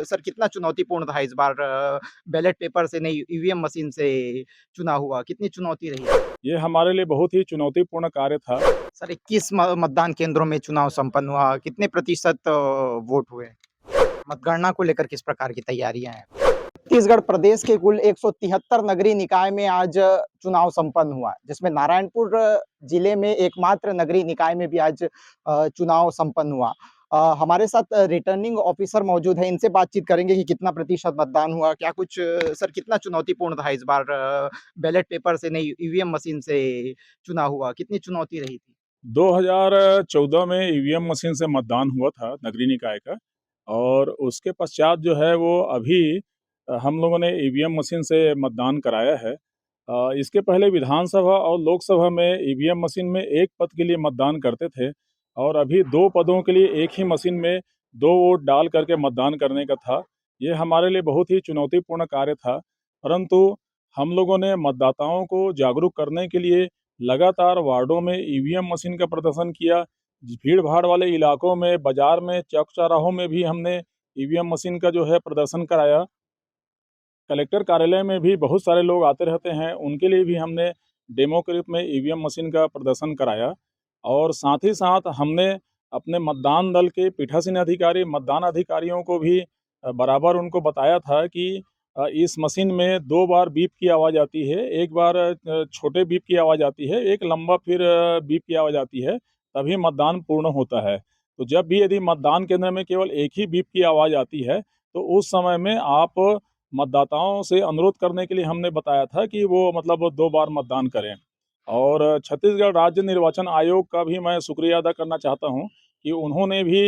Sir कितना चुनौतीपूर्ण था इस बार बैलेट पेपर से नहीं ईवीएम मशीन से चुनाव हुआ, कितनी चुनौती रही? ये हमारे लिए बहुत ही चुनौतीपूर्ण कार्य था। सर 21 म मतदान केंद्रों में चुनाव संपन्न हुआ, कितने प्रतिशत वोट हुए? मतगणना को लेकर किस प्रकार की तैयारियाँ हैं? छत्तीसगढ़ प्रदेश के कुल 173 नगरीय निकाय में आज चुनाव संपन्न हुआ, जिसमें नारायणपुर जिले में एकमात्र नगरीय निकाय में भी आज चुनाव संपन्न हुआ। हमारे साथ रिटर्निंग ऑफिसर मौजूद हैं, इनसे बातचीत करेंगे कि कितना प्रतिशत मतदान हुआ, क्या कुछ सर कितना चुनौतीपूर्ण था इस बार बैलेट पेपर से नहीं ईवीएम मशीन से चुनाव हुआ, कितनी चुनौती रही थी? 2014 में ईवीएम मशीन से मतदान हुआ था नगरीय निकाय का और उसके पश्चात जो है वो अभी हम लोगों ने ईवीएम मशीन से मतदान कराया है। इसके पहले विधानसभा और लोकसभा में ईवीएम मशीन में एक पद के लिए मतदान करते थे और अभी 2 पदों के लिए एक ही मशीन में 2 वोट डाल करके मतदान करने का था। ये हमारे लिए बहुत ही चुनौतीपूर्ण कार्य था, परंतु हम लोगों ने मतदाताओं को जागरूक करने के लिए लगातार वार्डों में ईवीएम मशीन का प्रदर्शन किया। भीड़-भाड़ वाले इलाकों में, बाज़ार में, चौक-चौराहों में भी हमने ईवीएम मशीन का जो है प्रदर्शन कराया। कलेक्टर कार्यालय में भी बहुत सारे लोग आते रहते हैं, उनके लिए भी हमने डेमो के रूप में ईवीएम मशीन का प्रदर्शन कराया और साथ ही साथ हमने अपने मतदान दल के पीठासीन अधिकारी, मतदान अधिकारियों को भी बराबर उनको बताया था कि इस मशीन में 2 बार बीप की आवाज़ आती है, एक बार छोटे बीप की आवाज़ आती है, एक लंबा फिर बीप की आवाज़ आती है, तभी मतदान पूर्ण होता है। तो जब भी यदि मतदान केंद्र में केवल एक ही बीप की आवाज़ आती है, तो उस समय में आप मतदाताओं से अनुरोध करने के लिए हमने बताया था कि वो मतलब 2 बार मतदान करें। और छत्तीसगढ़ राज्य निर्वाचन आयोग का भी मैं शुक्रिया अदा करना चाहता हूँ कि उन्होंने भी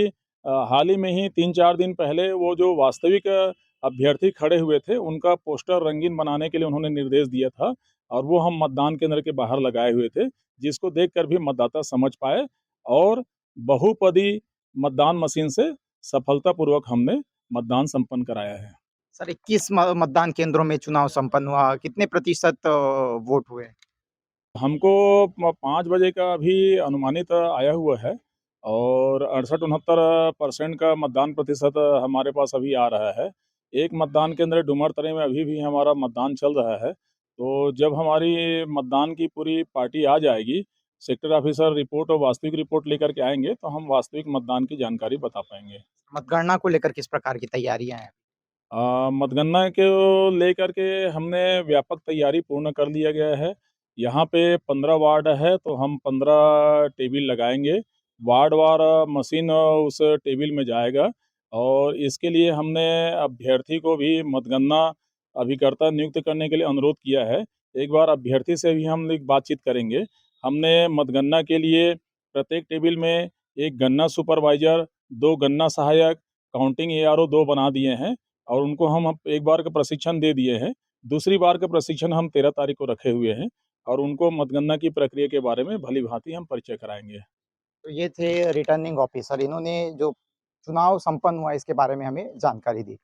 हाल ही में ही 3-4 दिन पहले वो जो वास्तविक अभ्यर्थी खड़े हुए थे, उनका पोस्टर रंगीन बनाने के लिए उन्होंने निर्देश दिया था और वो हम मतदान केंद्र के बाहर लगाए हुए थे, जिसको देखकर भी मतदाता समझ पाए और बहुपदी मतदान मशीन से सफलतापूर्वक हमने मतदान संपन्न कराया है। सर 21 म मतदान केंद्रों में चुनाव संपन्न हुआ, कितने प्रतिशत वोट हुए? हमको 5 बजे का अभी अनुमानित आया हुआ है और 68-69% का मतदान प्रतिशत हमारे पास अभी आ रहा है। एक मतदान केंद्र डुमरतरी में अभी भी हमारा मतदान चल रहा है। तो जब हमारी मतदान की पूरी पार्टी आ जाएगी, सेक्टर ऑफिसर रिपोर्ट और वास्तविक रिपोर्ट लेकर के आएँगे, तो हम वास्तविक मतदान की जानकारी बता पाएँगे। मतगणना को लेकर किस प्रकार की तैयारियाँ हैं? मतगणना को लेकर के हमने व्यापक तैयारी पूर्ण कर लिया गया है। यहाँ पे 15 वार्ड है, तो हम 15 टेबल लगाएँगे। वार्डवार मशीन उस टेबल में जाएगा और इसके लिए हमने अभ्यर्थी को भी मतगणना अभिकर्ता नियुक्त करने के लिए अनुरोध किया है। एक बार अभ्यर्थी से भी हम एक बातचीत करेंगे। हमने मतगणना के लिए प्रत्येक टेबल में 1 गणना सुपरवाइज़र, 2 गणना सहायक, काउंटिंग एआरओ 2 बना दिए हैं। और उनको हम अब एक बार का प्रशिक्षण दे दिए हैं। दूसरी बार का प्रशिक्षण हम 13 तारीख को रखे हुए हैं और उनको मतगणना की प्रक्रिया के बारे में भली-भाँति हम परिचय कराएँगे। तो ये थे रिटर्निंग ऑफिसर, इन्होंने जो चुनाव संपन्न हुआ इसके बारे में हमें जानकारी दी।